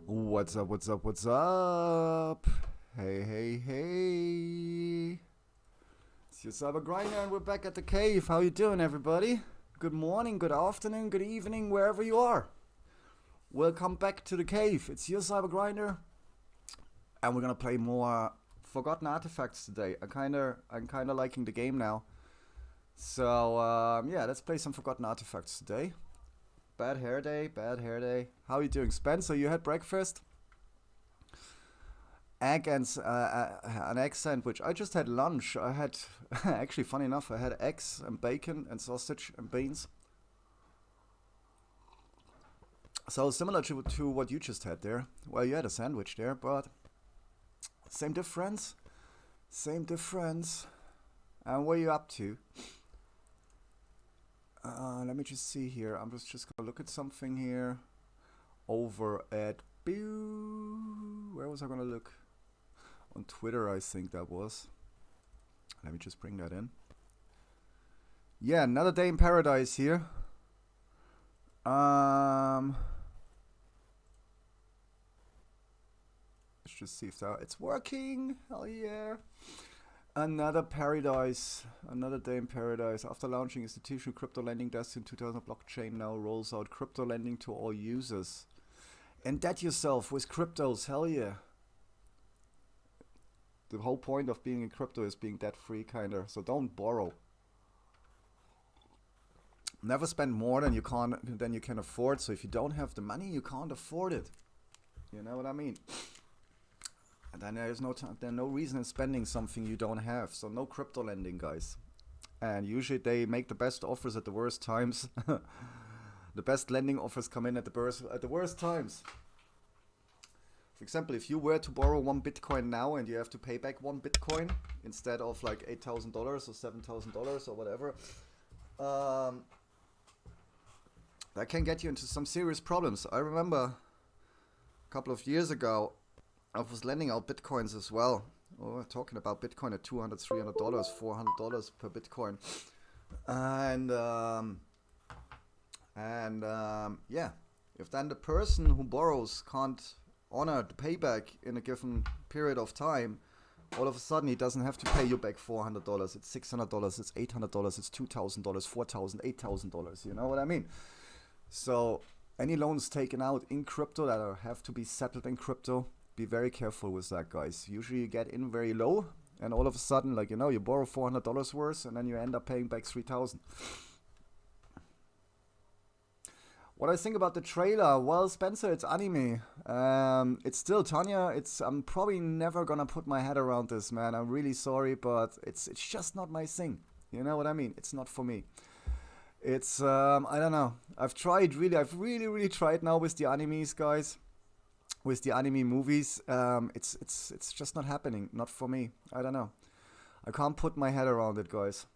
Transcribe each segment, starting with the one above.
What's up, what's up, what's up? Hey, hey, hey. It's your Cyber Grinder and we're back at the cave. How you doing, everybody? Good morning, good afternoon, good evening, wherever you are. Welcome back to the cave. It's your Cyber Grinder. And we're gonna play more Forgotten Artifacts today. I'm kinda liking the game now. So, yeah, let's play some Forgotten Artifacts today. Bad hair day, bad hair day. How are you doing, Spencer? You had breakfast? An egg sandwich. I just had lunch. I had, actually, funny enough, I had eggs and bacon and sausage and beans. So similar to what you just had there. Well, you had a sandwich there, but same difference. Same difference. And what are you up to? Let me just see here. I'm just gonna look at something here. Over at where was I gonna look? On Twitter, I think that was. Let me just bring that in. Yeah, another day in paradise here. Let's just see if it's working. Hell yeah. Another paradise, another day in paradise. After launching institutional crypto lending desk in 2000, blockchain now rolls out crypto lending to all users. Indebt yourself with cryptos, hell yeah. The whole point of being in crypto is being debt free, kinda. So don't borrow. Never spend more than you can afford. So if you don't have the money, you can't afford it. You know what I mean? And then there's no reason in spending something you don't have. So no crypto lending, guys. And usually they make the best offers at the worst times. The best lending offers come in at the worst times. For example, if you were to borrow 1 Bitcoin now and you have to pay back 1 Bitcoin instead of like $8,000 or $7,000 or whatever, that can get you into some serious problems. I remember a couple of years ago, I was lending out Bitcoins as well. Oh, we're talking about Bitcoin at $200, $300, $400 per Bitcoin. Yeah, if then the person who borrows can't honor the payback in a given period of time, all of a sudden he doesn't have to pay you back $400. It's $600, it's $800, it's $2,000, $4,000, $8,000. You know what I mean? So any loans taken out in crypto that have to be settled in crypto, be very careful with that, guys. Usually you get in very low and all of a sudden, like, you know, you borrow $400 worth and then you end up paying back $3,000. What I think about the trailer? Well, Spencer, it's anime. It's still Tanya. I'm probably never gonna put my head around this, man. I'm really sorry, but it's just not my thing. You know what I mean? It's not for me. It's I don't know. I've really tried now with the animes, guys. With the anime movies, it's just not happening. Not for me. I don't know. I can't put my head around it, guys.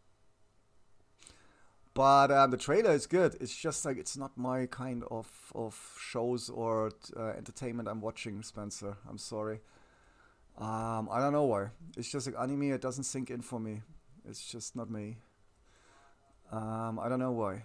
But the trailer is good. It's just like it's not my kind of shows or entertainment I'm watching, Spencer. I'm sorry. I don't know why. It's just like anime. It doesn't sink in for me. It's just not me. I don't know why.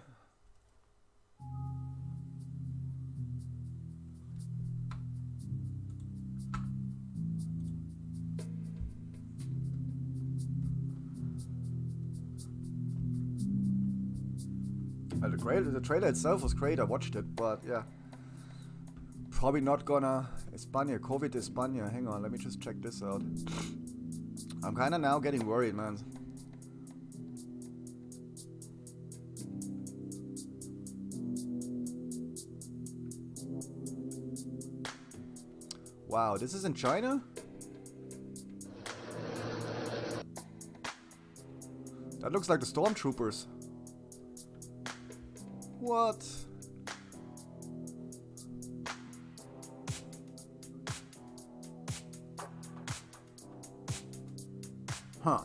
The trailer itself was great. I watched it, but yeah, probably not gonna. España, COVID España. Hang on, let me just check this out. I'm kind of now getting worried, man. Wow, this is in China? That looks like the stormtroopers. What? Huh.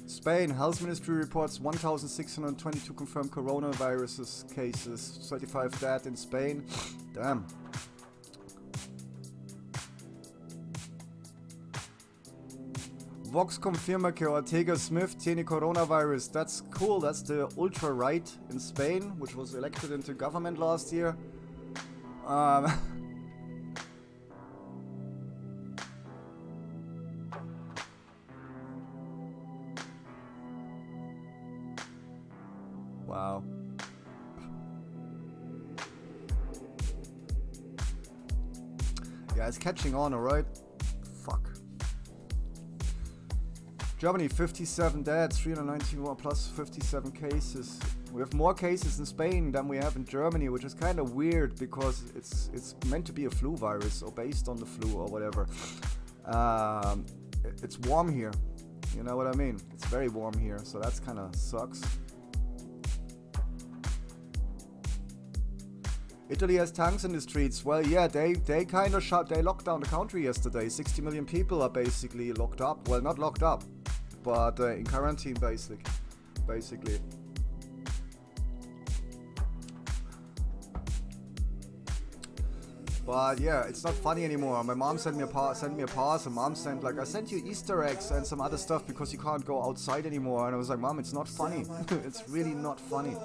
Spain, Health Ministry reports 1,622 confirmed coronavirus cases, 35 dead in Spain. Damn. Vox confirma que Ortega Smith tiene coronavirus. That's cool. That's the ultra-right in Spain, which was elected into government last year. Wow. Yeah, it's catching on, alright? Fuck. Germany, 57 deaths, 391 plus 57 cases. We have more cases in Spain than we have in Germany, which is kind of weird because it's meant to be a flu virus or based on the flu or whatever. It's warm here. You know what I mean? It's very warm here, so that's kind of sucks. Italy has tanks in the streets. Well, yeah, they kind of they locked down the country yesterday. 60 million people are basically locked up. Well, not locked up, but in quarantine, basically. But yeah, it's not funny anymore. My mom sent me a parcel. Mom sent I sent you Easter eggs and some other stuff because you can't go outside anymore. And I was like, Mom, it's not funny. It's really not funny.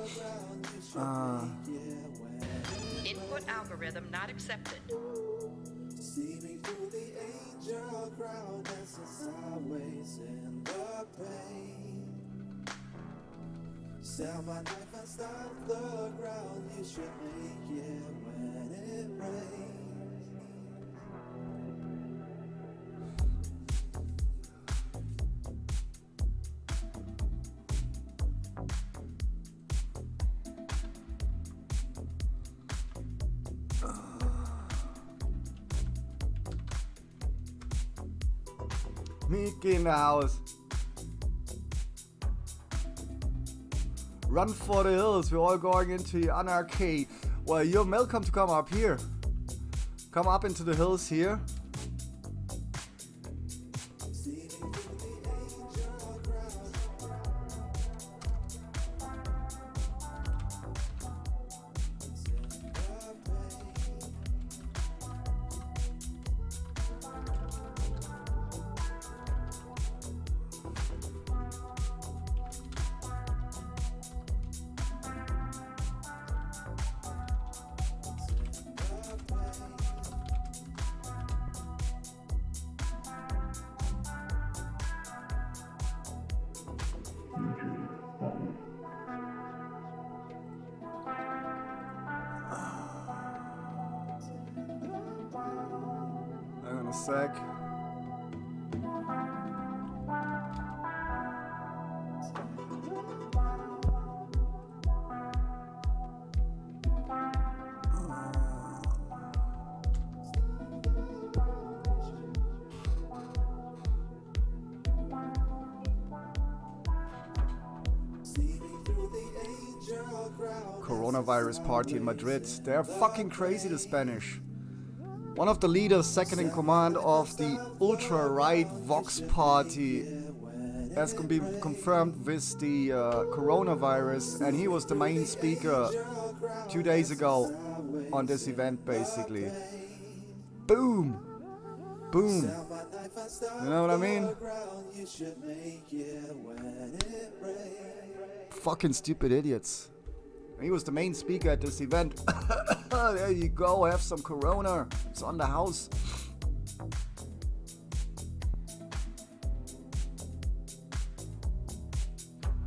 Input algorithm not accepted. Steaming through the angel crowd, that's sideways in the pain. Sell my knife and stop the ground. You should make it when it rains. Mickey in the house. Run for the hills. We're all going into the anarchy. Well, you're welcome to come up here. Come up into the hills here. Hang on a sec. Coronavirus party in Madrid. They're fucking crazy, the Spanish. One of the leaders, second in command of the ultra-right Vox party, has been confirmed with the coronavirus, and he was the main speaker 2 days ago on this event, basically. Boom! Boom! You know what I mean? Fucking stupid idiots. He was the main speaker at this event. There you go, have some corona. It's on the house.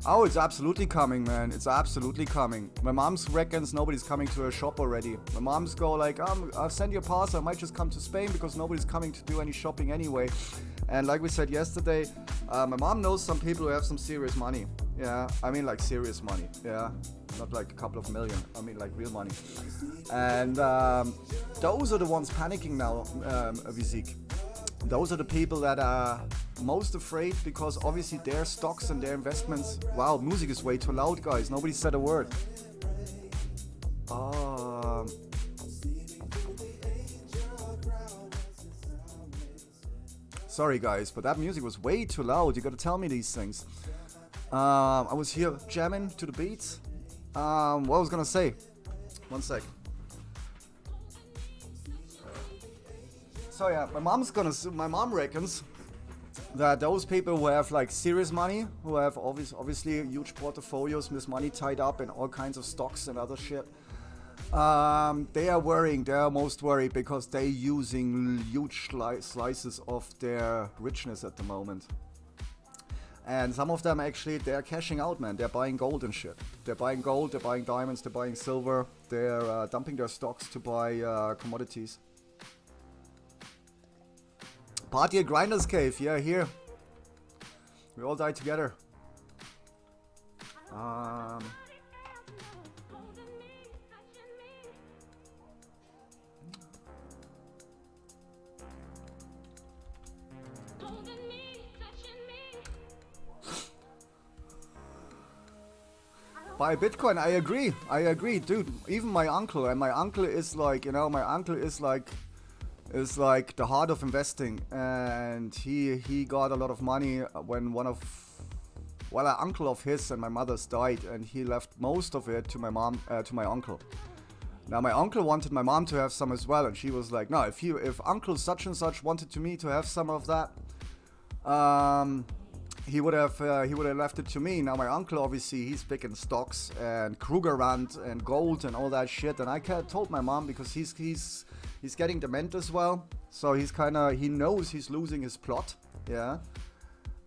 Oh, it's absolutely coming, man. It's absolutely coming. My mom's reckons nobody's coming to her shop already. My mom's go like, I'll send you a parcel. I might just come to Spain because nobody's coming to do any shopping anyway. And like we said yesterday, my mom knows some people who have some serious money. Yeah, I mean like serious money. Yeah, not like a couple of million. I mean like real money. And those are the ones panicking now, Visik. Those are the people that are most afraid because obviously their stocks and their investments. Wow, music is way too loud, guys. Nobody said a word. Sorry, guys, but that music was way too loud. You gotta tell me these things. I was here jamming to the beats. What I was gonna say. One sec. So yeah, my mom reckons that those people who have like serious money, who have obviously huge portfolios with money tied up in all kinds of stocks and other shit, they are worrying. They are most worried because they're using huge slices of their richness at the moment. And some of them actually, they're cashing out, man. They're buying gold and shit. They're buying gold, they're buying diamonds, they're buying silver. They're dumping their stocks to buy commodities. Party at Grinder's Cave, yeah, here. We all die together. Buy Bitcoin, I agree, dude. Even my uncle, and my uncle is like, you know, my uncle is like the heart of investing, and he got a lot of money when an uncle of his and my mother's died, and he left most of it to my mom, to my uncle. Now my uncle wanted my mom to have some as well, and she was like, no, if uncle such and such wanted me to have some of that, he would have left it to me. Now my uncle, obviously, he's big in stocks and Krugerrand and gold and all that shit. And I told my mom, because he's getting dement as well, so he knows he's losing his plot, yeah.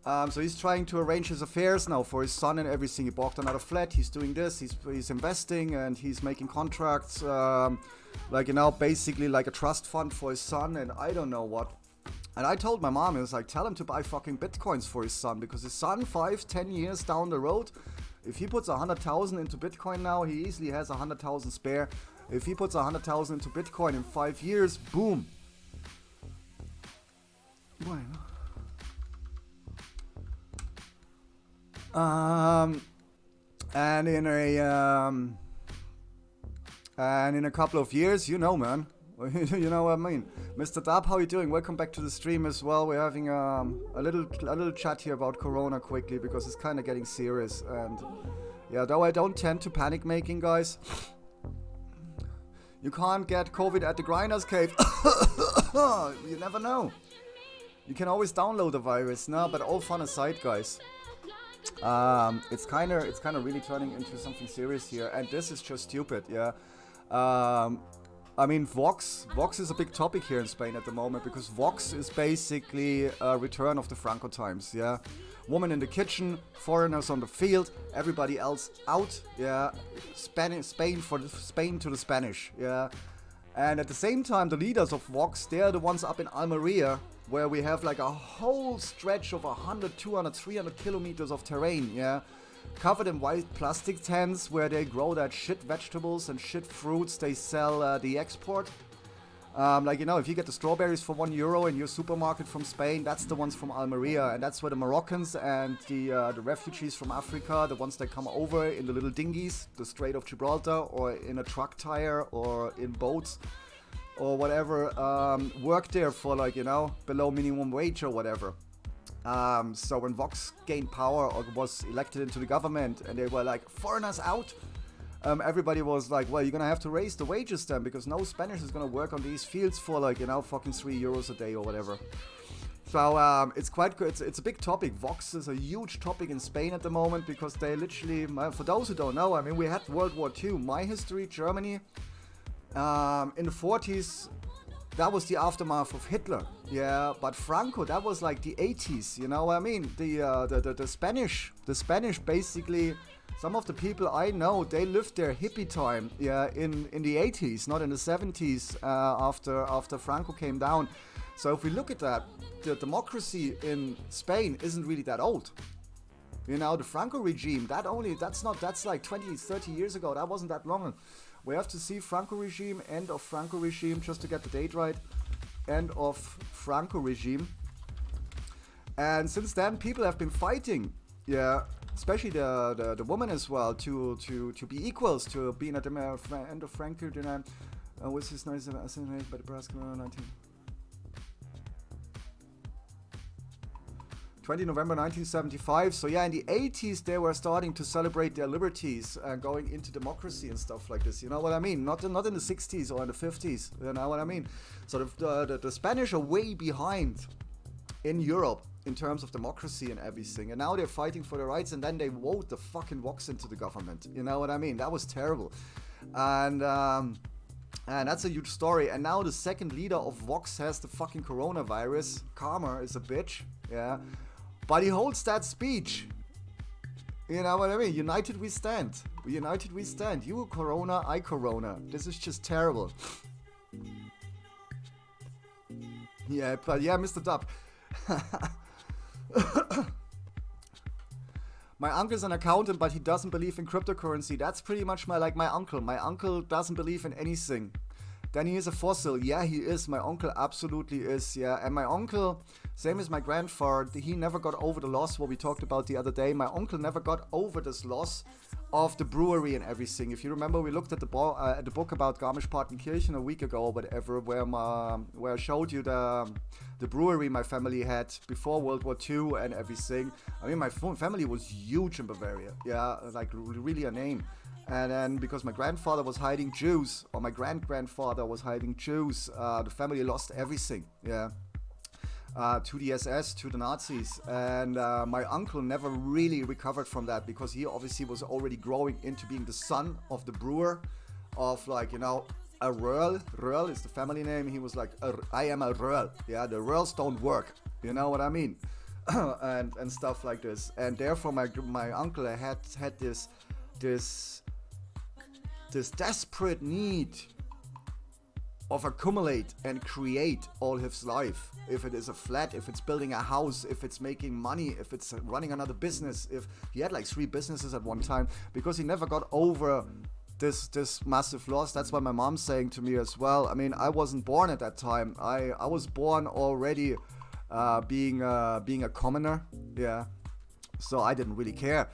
So he's trying to arrange his affairs now for his son and everything. He bought another flat. He's doing this. He's investing, and he's making contracts, like, you know, basically like a trust fund for his son, and I don't know what. And I told my mom, I was like, tell him to buy fucking Bitcoins for his son, because his son, 5-10 years down the road, if he puts 100,000 into Bitcoin now, he easily has 100,000 spare. If he puts 100,000 into Bitcoin in 5 years, boom. And in a couple of years, you know, man. You know what I mean. Mr. Dab, how you doing? Welcome back to the stream as well. We're having a little chat here about Corona quickly, because it's kind of getting serious. And yeah, though I don't tend to panic making, guys. You can't get COVID at the Grinder's Cave. You never know. You can always download the virus. No, but all fun aside, guys. It's kind of really turning into something serious here, and this is just stupid. Yeah. I mean, Vox is a big topic here in Spain at the moment, because Vox is basically a return of the Franco times, yeah. Woman in the kitchen, foreigners on the field, everybody else out, yeah. Spain to the Spanish, yeah. And at the same time, the leaders of Vox, they're the ones up in Almeria, where we have like a whole stretch of 100, 200, 300 kilometers of terrain, yeah. Covered in white plastic tents where they grow that shit vegetables and shit fruits they sell the export. Like, you know, if you get the strawberries for €1 in your supermarket from Spain, that's the ones from Almeria, and that's where the Moroccans and the refugees from Africa, the ones that come over in the little dinghies, the Strait of Gibraltar, or in a truck tire, or in boats, or whatever, work there for, like, you know, below minimum wage or whatever. So when Vox gained power or was elected into the government, and they were like, foreigners out, everybody was like, well, you're gonna have to raise the wages then, because no Spanish is gonna work on these fields for, like, you know, fucking €3 a day or whatever. So it's quite good. It's a big topic. Vox is a huge topic in Spain at the moment, because they literally, for those who don't know, I mean, we had World War II. My history, Germany, in the 40s, that was the aftermath of Hitler, yeah. But Franco, that was like the 80s, you know what I mean? The Spanish basically. Some of the people I know, they lived their hippie time, yeah, in the 80s, not in the 70s. After Franco came down. So if we look at that, the democracy in Spain isn't really that old. You know, the Franco regime, that's like 20, 30 years ago. That wasn't that long. We have to see Franco regime, end of Franco regime, just to get the date right. End of Franco regime. And since then, people have been fighting, yeah, especially the women as well, to be equals, to being at the end of Franco. Was his nice assassinated by the press 20 November 1975. So yeah, in the 80s they were starting to celebrate their liberties and going into democracy and stuff like this. You know what I mean? Not in the 60s or in the 50s. You know what I mean? So the Spanish are way behind in Europe in terms of democracy and everything. And now they're fighting for their rights, and then they vote the fucking Vox into the government. You know what I mean? That was terrible. And that's a huge story. And now the second leader of Vox has the fucking coronavirus. Karma is a bitch. Yeah. But he holds that speech. You know what I mean? United we stand. United we stand. You Corona, I Corona. This is just terrible. Yeah, but yeah, Mr. Dub. My uncle's an accountant, but he doesn't believe in cryptocurrency. That's pretty much my uncle. My uncle doesn't believe in anything. Then he is a fossil. Yeah, he is. My uncle absolutely is. Yeah, and my uncle, same as my grandfather, he never got over the loss, what we talked about the other day. My uncle never got over this loss of the brewery and everything. If you remember, we looked at the book about Garmisch-Partenkirchen a week ago or whatever, where I showed you the brewery my family had before World War II and everything. I mean, my family was huge in Bavaria. Yeah, like really a name. And then because my grandfather was hiding Jews, or my grand-grandfather was hiding Jews, the family lost everything. Yeah. To the SS, to the Nazis, and my uncle never really recovered from that because he obviously was already growing into being the son of the brewer of, like, you know, a Röhrl. Röhrl is the family name. He was like, I am a Röhrl. Yeah, the Röhrls don't work. You know what I mean? and stuff like this. And therefore, my uncle had this desperate need of accumulate and create all his life. If it is a flat, if it's building a house, if it's making money, if it's running another business, if he had like 3 businesses at one time, because he never got over this massive loss. That's why my mom's saying to me as well. I mean, I wasn't born at that time. I was born already being a commoner. Yeah, so I didn't really care.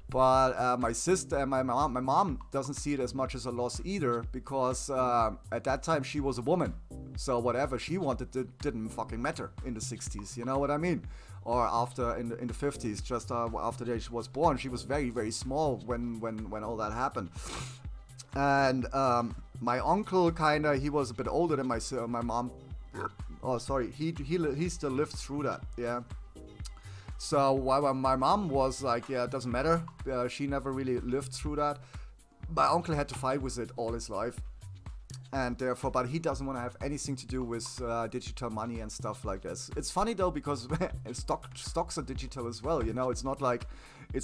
But my sister and my mom doesn't see it as much as a loss either, because at that time she was a woman. So whatever she wanted didn't fucking matter in the 60s, you know what I mean? Or after in the 50s, just after she was born. She was very, very small when all that happened. And my uncle he was a bit older than my mom. Oh, sorry, he still lived through that, yeah. So while my mom was like, yeah, it doesn't matter, she never really lived through that. My uncle had to fight with it all his life, and therefore, but he doesn't want to have anything to do with digital money and stuff like this. It's funny though, because stocks are digital as well. You know, it's not like the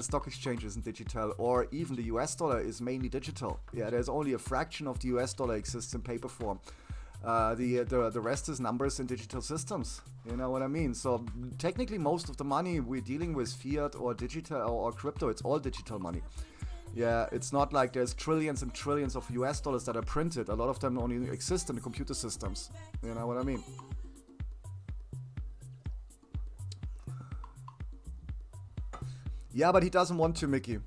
stock exchange isn't digital, or even the US dollar is mainly digital. Yeah, there's only a fraction of the US dollar exists in paper form. The rest is numbers in digital systems. You know what I mean? So technically most of the money we're dealing with, fiat or digital or crypto, it's all digital money. Yeah, it's not like there's trillions and trillions of US dollars that are printed. A lot of them only exist in the computer systems. You know what I mean? Yeah, but he doesn't want to, Mickey.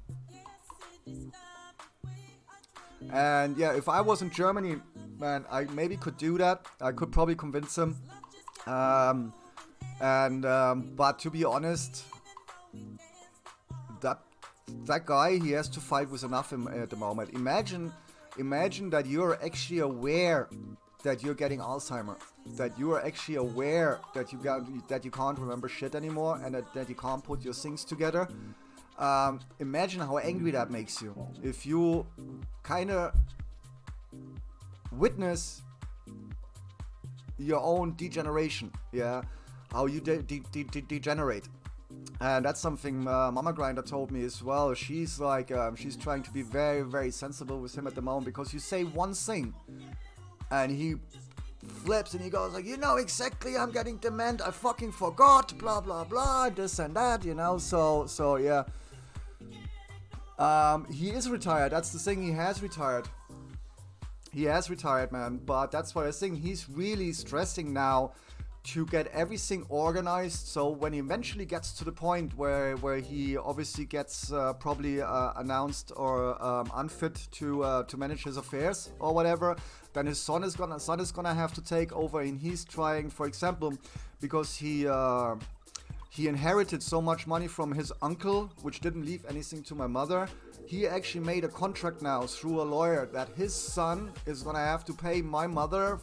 And yeah, if I was in Germany, man, I maybe could do that. I could probably convince him. But to be honest, that guy, he has to fight with enough at the moment. Imagine that you're actually aware that you're getting Alzheimer, that you are actually aware that you can't remember shit anymore, and that you can't put your things together. Imagine how angry that makes you if you kind of witness your own degeneration. Yeah, how you degenerate. And that's something Mama Grinder told me as well. She's like, she's trying to be very, very sensible with him at the moment, because you say one thing and he flips and he goes like, you know exactly, I'm getting dement, I fucking forgot, blah blah blah, this and that, you know. So yeah, he is retired. That's the thing, he has retired, man. But that's what I think, he's really stressing now to get everything organized, so when he eventually gets to the point where he obviously gets probably announced or unfit to manage his affairs or whatever, then his son is gonna have to take over. And he's trying, for example, because he inherited so much money from his uncle, which didn't leave anything to my mother. He actually made a contract now through a lawyer that his son is gonna have to pay my mother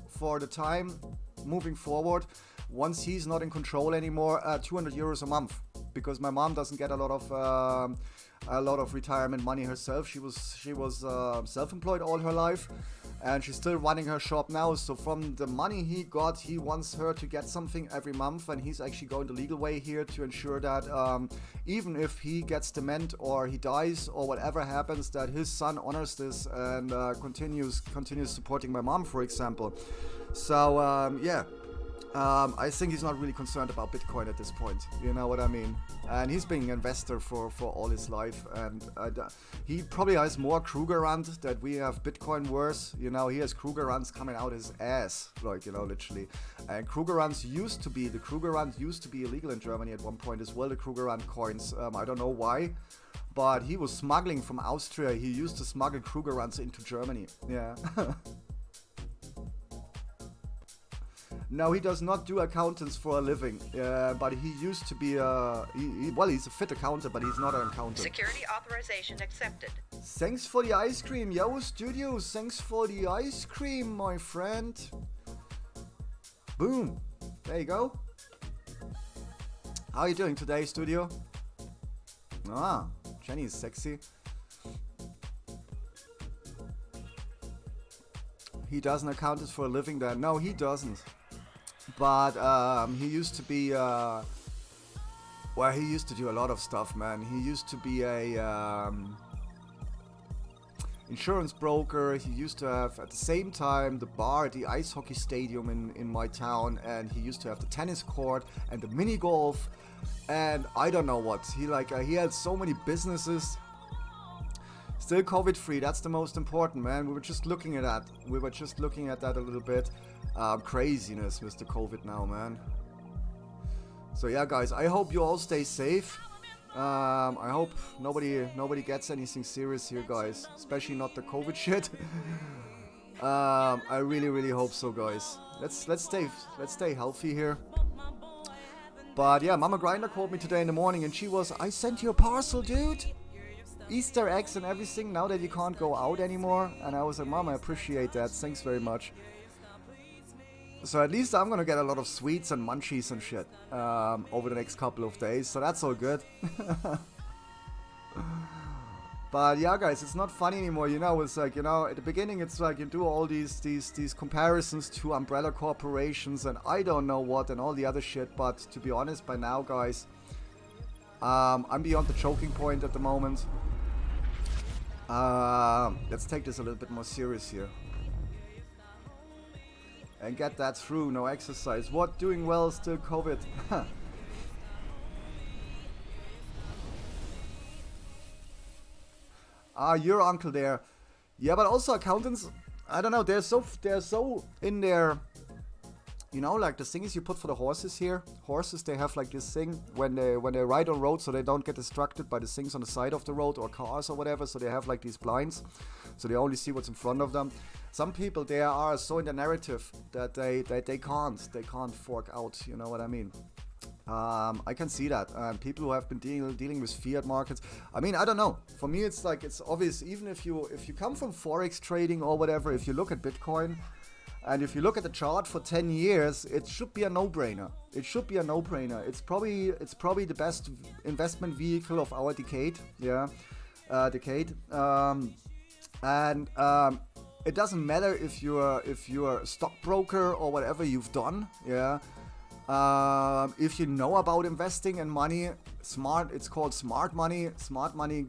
for the time moving forward once he's not in control anymore, 200 euros a month, because my mom doesn't get a lot of retirement money herself. She was self-employed all her life, and she's still running her shop now. So from the money he got, he wants her to get something every month, and he's actually going the legal way here to ensure that even if he gets dement or he dies or whatever happens, that his son honors this and continues supporting my mom, for example. So yeah. I think he's not really concerned about Bitcoin at this point, you know what I mean? And he's been an investor for all his life, and he probably has more Krugerrand that we have Bitcoin worse. You know, he has Krugerrands coming out his ass, like, you know, literally. And Krugerrands used to be illegal in Germany at one point as well, the Krugerrand coins. I don't know why, but he was smuggling from Austria. He used to smuggle Krugerrands into Germany, yeah. No, he does not do accountants for a living, but he used to be well, he's a fit accountant, but he's not an accountant. Security authorization accepted. Thanks for the ice cream, yo, Studio. Thanks for the ice cream, my friend. Boom. There you go. How are you doing today, Studio? Ah, Jenny is sexy. He doesn't account for a living then. No, he doesn't. But he used to be, well, he used to do a lot of stuff, man. He used to be a insurance broker. He used to have, at the same time, the bar at the ice hockey stadium in my town. And he used to have the tennis court and the mini golf. And I don't know what. He had so many businesses. Still COVID-free, that's the most important, man. We were just looking at that. A little bit. Craziness with the COVID now, man. So yeah, guys, I hope you all stay safe. I hope nobody gets anything serious here, guys. Especially not the COVID shit. I really hope so, guys. Let's stay healthy here. But yeah, Mama Grinder called me today in the morning, and she was, I sent you a parcel, dude. Easter eggs and everything, now that you can't go out anymore. And I was like, Mom, I appreciate that. Thanks very much. So at least I'm gonna get a lot of sweets and munchies and shit over the next couple of days. So that's all good. But yeah, guys, it's not funny anymore. You know, it's like, you know, at the beginning, it's like you do all these comparisons to umbrella corporations and I don't know what and all the other shit. But to be honest, by now, guys, I'm beyond the choking point at the moment. Let's take this a little bit more serious here. And get that through, no exercise. What? Doing well, still COVID. Your uncle there. Yeah, but also accountants, I don't know, they're so in there. You know, like the things you put for the horses here. Horses, they have like this thing when they ride on road, so they don't get distracted by the things on the side of the road or cars or whatever. So they have like these blinds, so they only see what's in front of them. Some people, they are so in the narrative that they can't fork out. You know what I mean? I can see that. People who have been dealing with fiat markets. I mean, I don't know. For me, it's like it's obvious. Even if you come from forex trading or whatever, if you look at Bitcoin. And if you look at the chart for 10 years, it should be a no-brainer. It's probably the best investment vehicle of our decade. Yeah, it doesn't matter if you're a stockbroker or whatever you've done. Yeah. If you know about investing and money, it's called smart money. Smart money,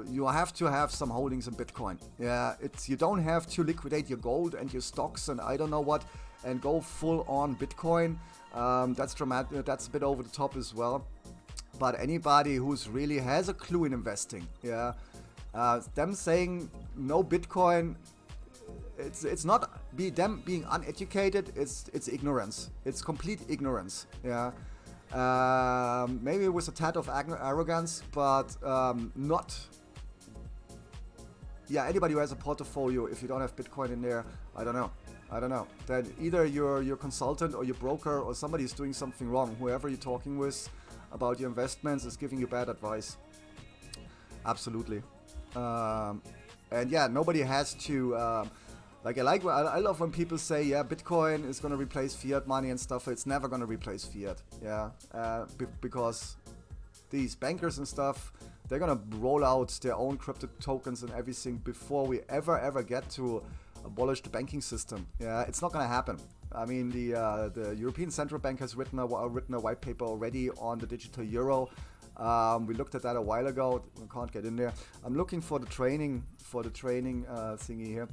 you have to have some holdings in Bitcoin. Yeah, you don't have to liquidate your gold and your stocks and I don't know what and go full on Bitcoin. That's dramatic. That's a bit over the top as well. But anybody who's really has a clue in investing, yeah, them saying no Bitcoin. It's not them being uneducated. It's ignorance. It's complete ignorance. Yeah. Maybe with a tad of arrogance, but not. Yeah, anybody who has a portfolio, if you don't have Bitcoin in there, I don't know. Then either your consultant or your broker or somebody is doing something wrong. Whoever you're talking with about your investments is giving you bad advice. Absolutely. And yeah, nobody has to I love when people say, yeah, Bitcoin is gonna replace fiat money and stuff. It's never gonna replace fiat, yeah, because these bankers and stuff, they're gonna roll out their own crypto tokens and everything before we ever get to abolish the banking system. Yeah, it's not gonna happen. I mean, the European Central Bank has written a white paper already on the digital euro. We looked at that a while ago. We can't get in there. I'm looking for the training thingy here.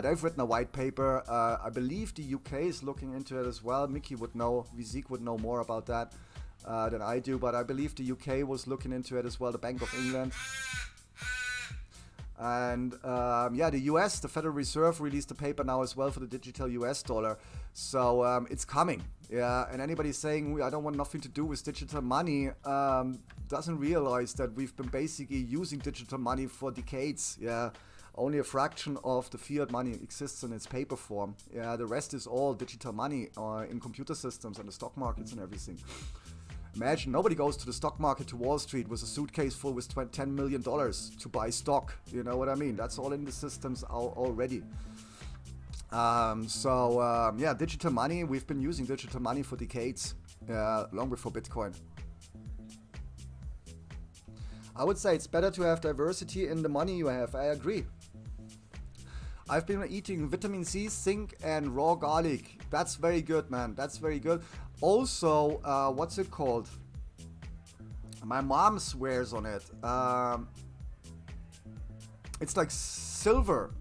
They've written a white paper. I believe the UK is looking into it as well. Mickey would know, Vizik would know more about that than I do, but I believe the UK was looking into it as well, the Bank of England. And yeah, the US, the Federal Reserve, released a paper now as well for the digital US dollar. So it's coming. Yeah, and anybody saying I don't want nothing to do with digital money doesn't realize that we've been basically using digital money for decades. Yeah, only a fraction of the fiat money exists in its paper form. Yeah, the rest is all digital money in computer systems and the stock markets and everything. Imagine nobody goes to the stock market, to Wall Street, with a suitcase full with $10 million to buy stock. You know what I mean? That's all in the systems already. Yeah, digital money. We've been using digital money for decades, long before Bitcoin. I would say it's better to have diversity in the money you have. I agree. I've been eating vitamin C, zinc, and raw garlic. That's very good, man. That's very good. Also, what's it called? My mom swears on it. It's like silver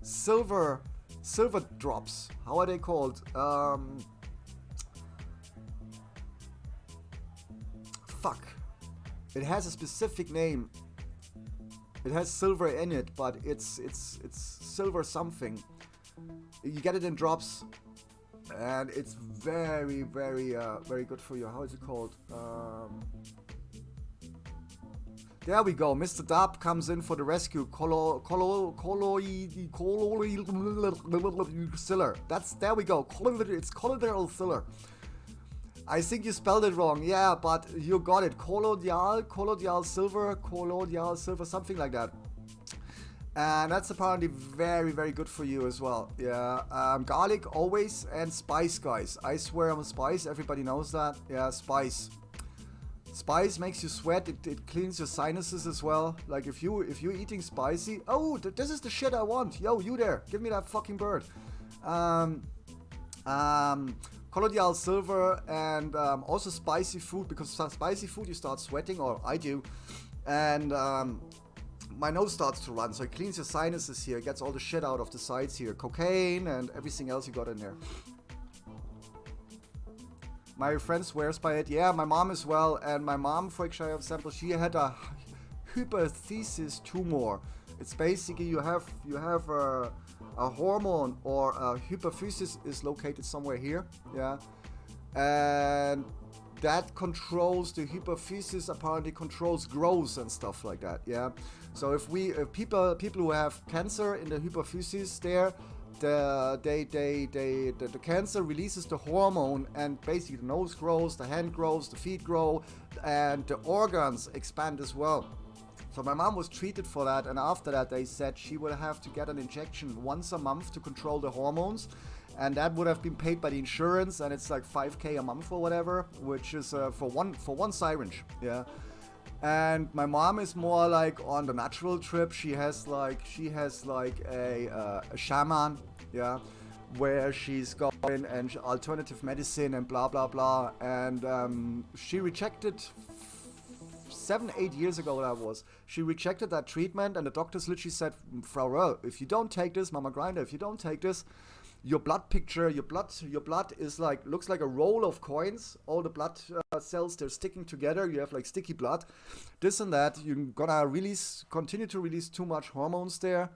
drops. How are they called? Fuck. It has a specific name. It has silver in it, but it's silver something. You get it in drops, and it's very good for you. How is it called? There we go. Mr. Dab comes in for the rescue. Colloidal. There we go. It's colloidal silver. I think you spelled it wrong. Yeah, but you got it. Colloidal silver, something like that. And that's apparently very good for you as well. Yeah, garlic always, and spice, guys. I swear I'm a spice. Everybody knows that. Yeah, spice. Spice makes you sweat. It cleans your sinuses as well. Like if you're eating spicy. Oh, this is the shit I want. Yo, you there? Give me that fucking bird. Colloidal silver, and also spicy food, because spicy food you start sweating, or I do, and my nose starts to run, so it cleans your sinuses here, gets all the shit out of the sides here, cocaine and everything else you got in there. My friend swears by it. Yeah, my mom as well, and my mom, for example, she had a hypothesis tumor. It's basically you have a hormone, or a hypophysis is located somewhere here, yeah, and that controls the hypophysis, apparently controls growth and stuff like that, yeah. So if people who have cancer in the hypophysis there, the cancer releases the hormone, and basically the nose grows, the hand grows, the feet grow, and the organs expand as well. So my mom was treated for that, and after that they said she would have to get an injection once a month to control the hormones, and that would have been paid by the insurance, and it's like 5K a month or whatever, which is for one syringe, yeah. And my mom is more like on the natural trip. She has like a shaman, yeah, where she's going and alternative medicine and blah blah blah, and she rejected 7-8 years ago that was. She rejected that treatment, and the doctors literally said, Frau Röll, if you don't take this, Mama Grinder, if you don't take this, your blood picture, your blood is like, looks like a roll of coins. All the blood cells, they're sticking together. You have like sticky blood, this and that. You're gonna continue to release too much hormones there.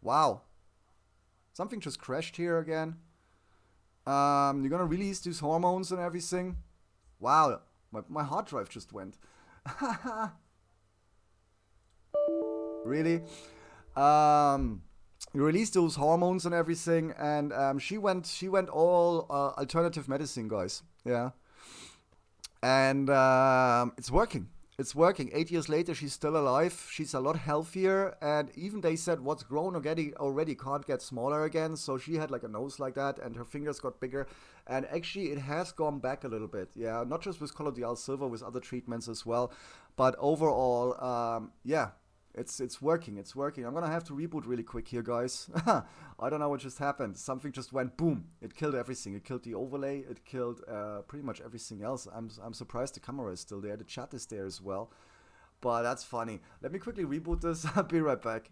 Wow. Something just crashed here again. You're gonna release these hormones and everything. Wow, my hard drive just went. Really? You release those hormones and everything, and she went all alternative medicine, guys. Yeah, and it's working. it's working. 8 years later, she's still alive. She's a lot healthier, and even they said what's grown already can't get smaller again. So she had like a nose like that, and her fingers got bigger. And actually, it has gone back a little bit. Yeah, not just with Collodial Silver, with other treatments as well. But overall, yeah, it's working. It's working. I'm gonna have to reboot really quick here, guys. I don't know what just happened. Something just went boom. It killed everything. It killed the overlay. It killed pretty much everything else. I'm surprised the camera is still there. The chat is there as well. But that's funny. Let me quickly reboot this. I'll be right back.